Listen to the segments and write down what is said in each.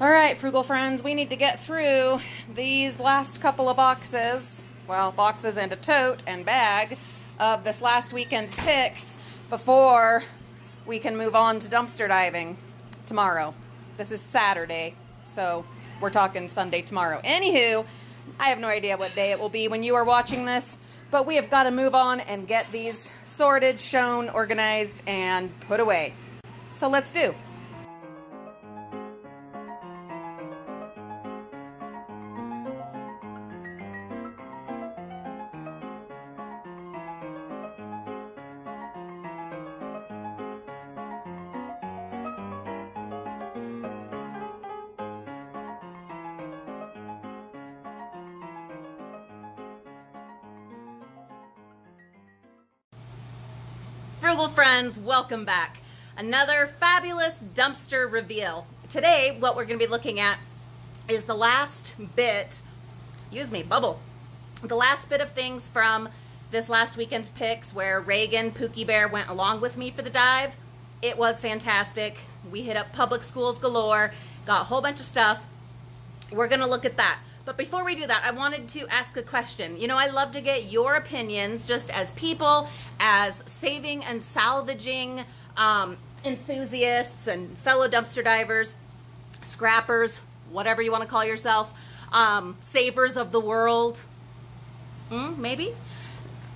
All right, Frugal friends, we need to get through these last couple of boxes, well, boxes and a tote and bag of this last weekend's picks before we can move on to dumpster diving tomorrow. This is Saturday, so we're talking Sunday tomorrow. Anywho, I have no idea what day it will be when you are watching this, but we have got to move on and get these sorted, shown, organized, and put away. So let's do. Frugal friends, welcome back. Another fabulous dumpster reveal. Today, what we're going to be looking at is the last bit, the last bit of things from this last weekend's picks where Reagan, Pookie Bear went along with me for the dive. It was fantastic. We hit up public schools galore, got a whole bunch of stuff. We're going to look at that. But before we do that, I wanted to ask a question. You know, I love to get your opinions just as people, as saving and salvaging enthusiasts and fellow dumpster divers, scrappers, whatever you want to call yourself, savers of the world, maybe?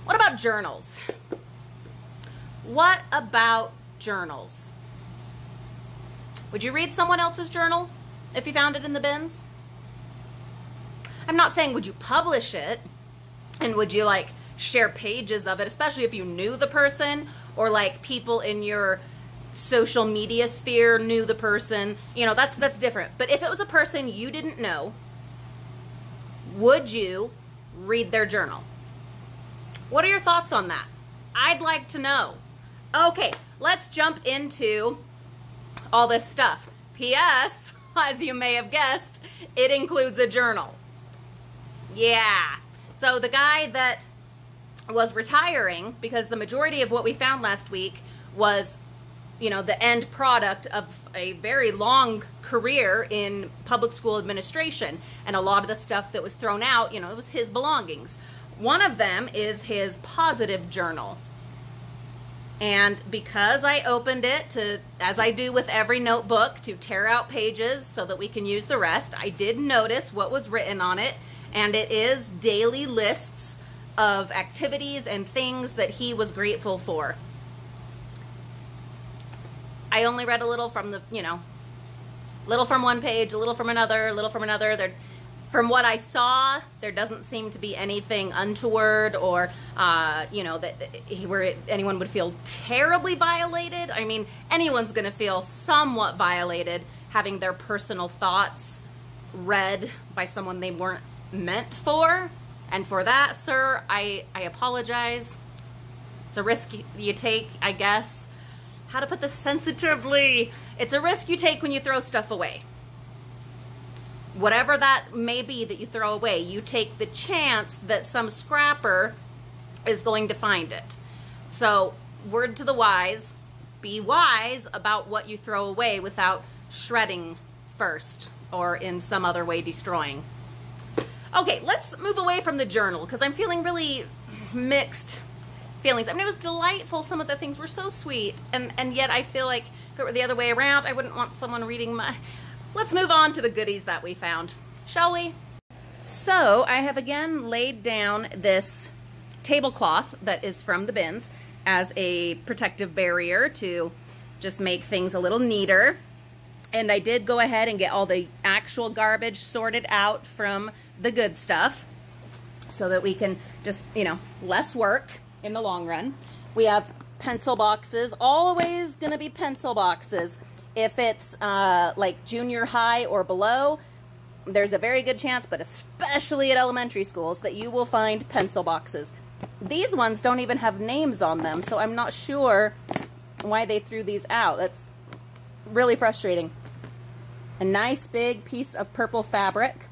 What about journals? What about journals? Would you read someone else's journal if you found it in the bins? I'm not saying would you publish it and would you like share pages of it, especially if you knew the person or like people in your social media sphere knew the person. You know, that's different. But if it was a person you didn't know, would you read their journal? What are your thoughts on that? I'd like to know. Okay, let's jump into all this stuff. P.S., as you may have guessed, it includes a journal. Yeah. So the guy that was retiring, because the majority of what we found last week was, you know, the end product of a very long career in public school administration. And a lot of the stuff that was thrown out, you know, it was his belongings. One of them is his positive journal. And because I opened it to, as I do with every notebook, to tear out pages so that we can use the rest, I did notice what was written on it. And it is daily lists of activities and things that he was grateful for. I only read a little from the, you know, little from one page, a little from another, a little from another. There, from what I saw, there doesn't seem to be anything untoward or, you know, that where anyone would feel terribly violated. I mean, anyone's going to feel somewhat violated having their personal thoughts read by someone they weren't meant for, and for that, sir, I apologize. It's a risk you take, I guess. How to put this sensitively? It's a risk you take when you throw stuff away. Whatever that may be that you throw away, you take the chance that some scrapper is going to find it. So, word to the wise, be wise about what you throw away without shredding first or in some other way destroying. Okay, let's move away from the journal because I'm feeling really mixed feelings. I mean, it was delightful. Some of the things were so sweet, and yet I feel like if it were the other way around, I wouldn't want someone reading my... Let's move on to the goodies that we found, shall we? So, I have again laid down this tablecloth that is from the bins as a protective barrier to just make things a little neater. And I did go ahead and get all the actual garbage sorted out from the good stuff so that we can just, you know, less work in the long run. We have pencil boxes, always gonna be pencil boxes. If it's like junior high or below, there's a very good chance, but especially at elementary schools, that you will find pencil boxes. These ones don't even have names on them, so I'm not sure why they threw these out. That's really frustrating. A nice big piece of purple fabric.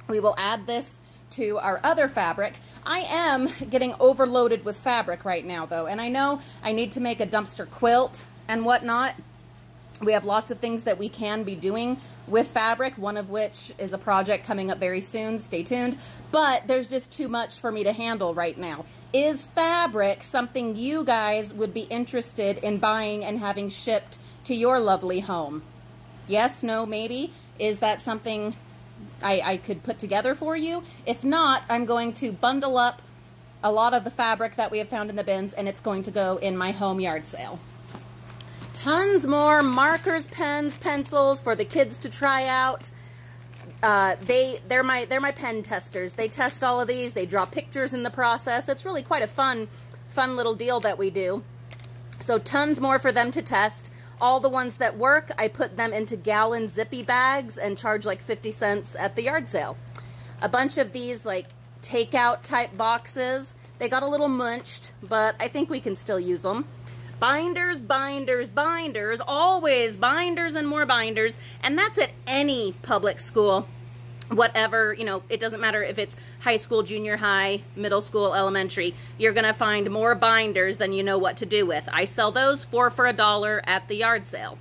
We will add this to our other fabric. I am getting overloaded with fabric right now though, and I know I need to make a dumpster quilt and whatnot. We have lots of things that we can be doing with fabric, one of which is a project coming up very soon. Stay tuned. But there's just too much for me to handle right now. Is fabric something you guys would be interested in buying and having shipped to your lovely home? Yes, no, maybe? Is that something I could put together for you? If not, I'm going to bundle up a lot of the fabric that we have found in the bins, and it's going to go in my home yard sale. Tons more markers, pens, pencils for the kids to try out. They're my pen testers. They test all of these. They draw pictures in the process. It's really quite a fun little deal that we do. So tons more for them to test. All the ones that work, I put them into gallon zippy bags and charge like 50 cents at the yard sale. A bunch of these like takeout type boxes. They got a little munched, but I think we can still use them. Binders, binders, binders, always binders and more binders, and that's at any public school. Whatever, you know, it doesn't matter if it's high school, junior high, middle school, elementary, you're gonna find more binders than you know what to do with. I sell those 4 for $1 at the yard sale.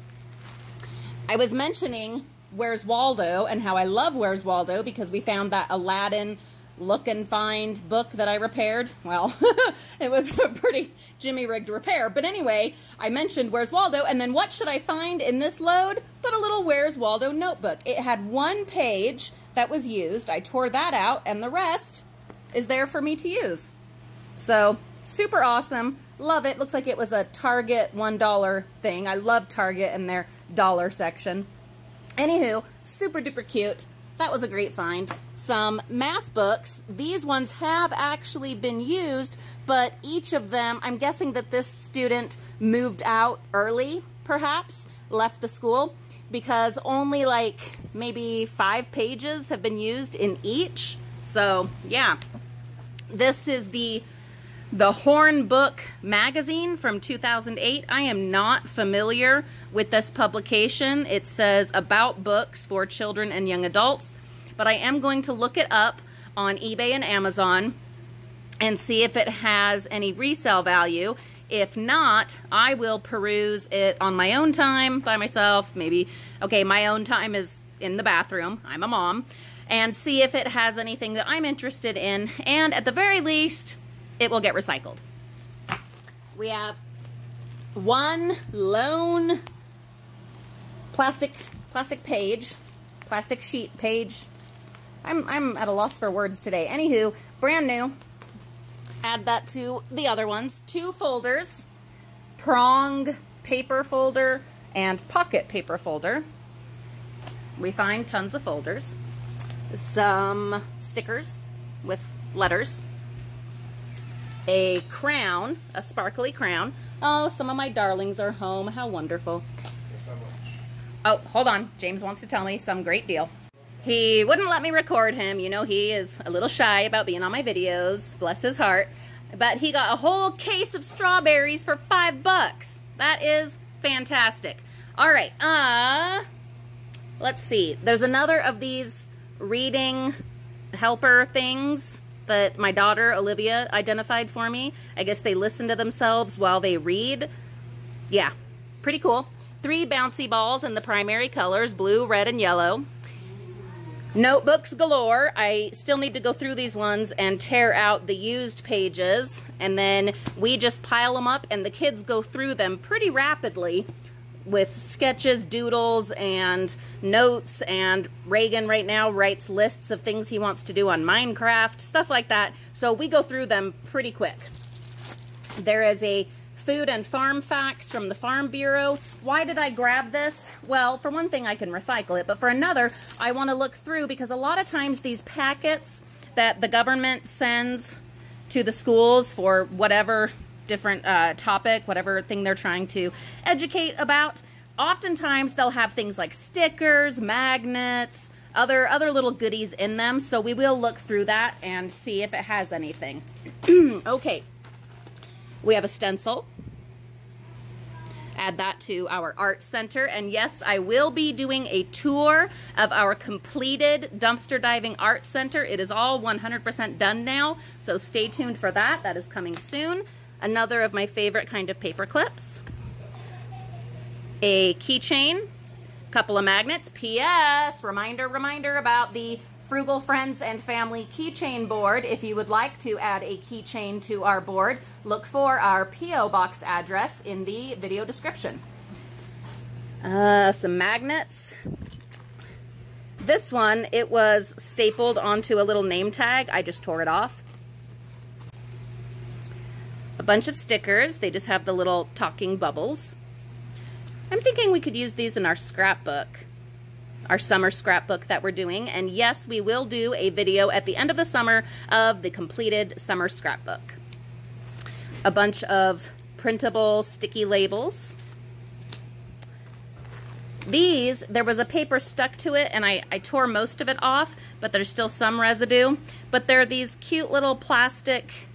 I was mentioning Where's Waldo and how I love Where's Waldo because we found that Aladdin look and find book that I repaired. Well, it was a pretty jimmy-rigged repair. But anyway, I mentioned Where's Waldo, and then what should I find in this load but a little Where's Waldo notebook. It had one page that was used. I tore that out, and the rest is there for me to use. So, super awesome. Love it. Looks like it was a Target $1 thing. I love Target and their dollar section. Anywho, super duper cute. That was a great find. Some math books. These ones have actually been used, but each of them, I'm guessing that this student moved out early, perhaps, left the school, because only like maybe 5 pages have been used in each. So, yeah. This is the Horn Book magazine from 2008. I am not familiar with this publication. It says about books for children and young adults, but I am going to look it up on eBay and Amazon and see if it has any resale value. If not, I will peruse it on my own time by myself. Maybe, okay, my own time is in the bathroom. I'm a mom. And see if it has anything that I'm interested in. And at the very least, it will get recycled. We have one lone plastic sheet page. I'm at a loss for words today. Anywho, brand new. Add that to the other ones. 2 folders, prong paper folder and pocket paper folder. We find tons of folders. Some stickers with letters. A crown, a sparkly crown. Oh, some of my darlings are home. How wonderful. Oh, hold on. James wants to tell me some great deal. He wouldn't let me record him. You know, he is a little shy about being on my videos. Bless his heart. But he got a whole case of strawberries for $5. That is fantastic. All right. Let's see. There's another of these reading helper things that my daughter Olivia identified for me. I guess they listen to themselves while they read. Yeah, pretty cool. 3 bouncy balls in the primary colors, blue, red, and yellow. Notebooks galore. I still need to go through these ones and tear out the used pages, and then we just pile them up and the kids go through them pretty rapidly with sketches, doodles, and notes, and Reagan right now writes lists of things he wants to do on Minecraft, stuff like that. So we go through them pretty quick. There is a food and farm facts from the Farm Bureau. Why did I grab this? Well, for one thing, I can recycle it, but for another, I want to look through because a lot of times these packets that the government sends to the schools for whatever different topic, whatever thing they're trying to educate about, oftentimes they'll have things like stickers, magnets, other little goodies in them. So we will look through that and see if it has anything. Okay, we have a stencil. Add that to our art center. And yes, I will be doing a tour of our completed dumpster diving art center. It is all 100% done now, so stay tuned for that. That is coming soon. Another of my favorite kind of paper clips. A keychain Couple of magnets. P.S. Reminder about the Frugal Friends and Family keychain board. If you would like to add a keychain to our board, look for our P.O. box address in the video description. Some magnets. This one, it was stapled onto a little name tag. I just tore it off. A bunch of stickers. They just have the little talking bubbles. I'm thinking we could use these in our scrapbook, our summer scrapbook that we're doing. And yes, we will do a video at the end of the summer of the completed summer scrapbook. A bunch of printable sticky labels. These, there was a paper stuck to it and I tore most of it off, but there's still some residue. But they're these cute little plastic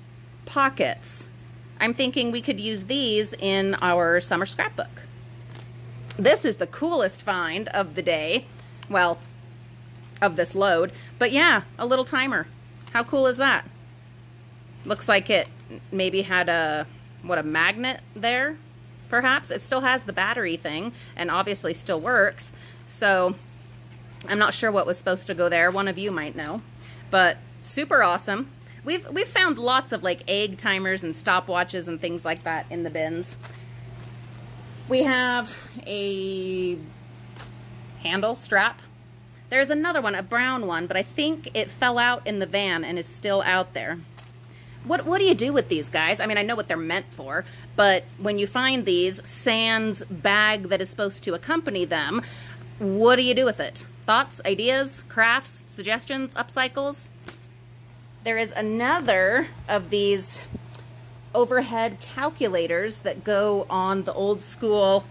pockets. I'm thinking we could use these in our summer scrapbook. This is the coolest find of the day. Well, of this load. But yeah, a little timer. How cool is that? Looks like it maybe had a magnet there, perhaps. It still has the battery thing and obviously still works. So I'm not sure what was supposed to go there. One of you might know. But super awesome. We've found lots of like egg timers and stopwatches and things like that in the bins. We have a handle strap. There's another one, a brown one, but I think it fell out in the van and is still out there. What do you do with these, guys? I mean, I know what they're meant for, but when you find these sans bag that is supposed to accompany them, what do you do with it? Thoughts, ideas, crafts, suggestions, upcycles? There is another of these overhead calculators that go on the old school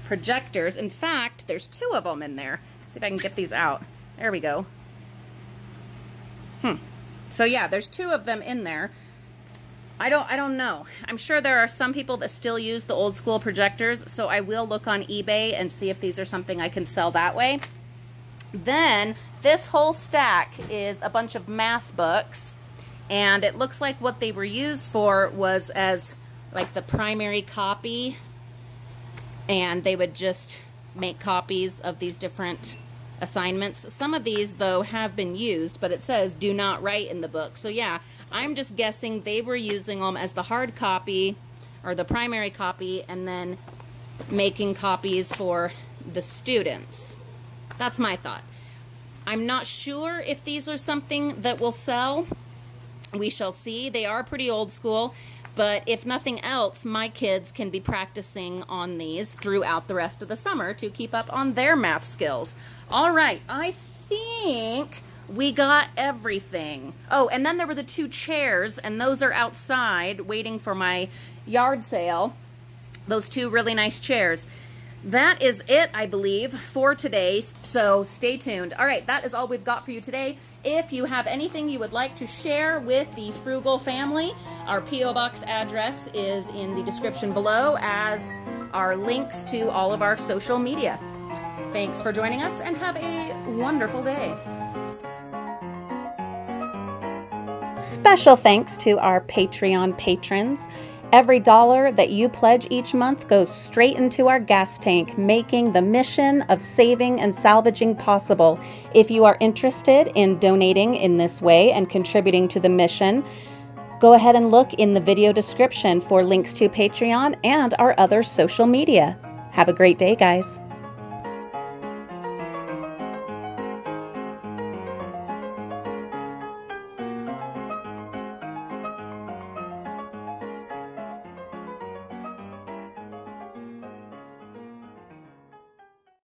projectors. In fact, there's two of them in there. See if I can get these out. There we go. So yeah, there's two of them in there. I don't know. I'm sure there are some people that still use the old school projectors, so I will look on eBay and see if these are something I can sell that way. Then this whole stack is a bunch of math books. And it looks like what they were used for was as like the primary copy, and they would just make copies of these different assignments. Some of these, though, have been used, but it says do not write in the book. So yeah, I'm just guessing they were using them as the hard copy or the primary copy and then making copies for the students. That's my thought. I'm not sure if these are something that will sell. We shall see. They are pretty old school, but if nothing else, my kids can be practicing on these throughout the rest of the summer to keep up on their math skills. All right, I think we got everything. Oh, and then there were the two chairs, and those are outside waiting for my yard sale. Those two really nice chairs. That is it, I believe, for today, so stay tuned. All right, that is all we've got for you today. If you have anything you would like to share with the Frugal family, our P.O. Box address is in the description below, as are links to all of our social media. Thanks for joining us, and have a wonderful day. Special thanks to our Patreon patrons. Every dollar that you pledge each month goes straight into our gas tank, making the mission of saving and salvaging possible. If you are interested in donating in this way and contributing to the mission, go ahead and look in the video description for links to Patreon and our other social media. Have a great day, guys.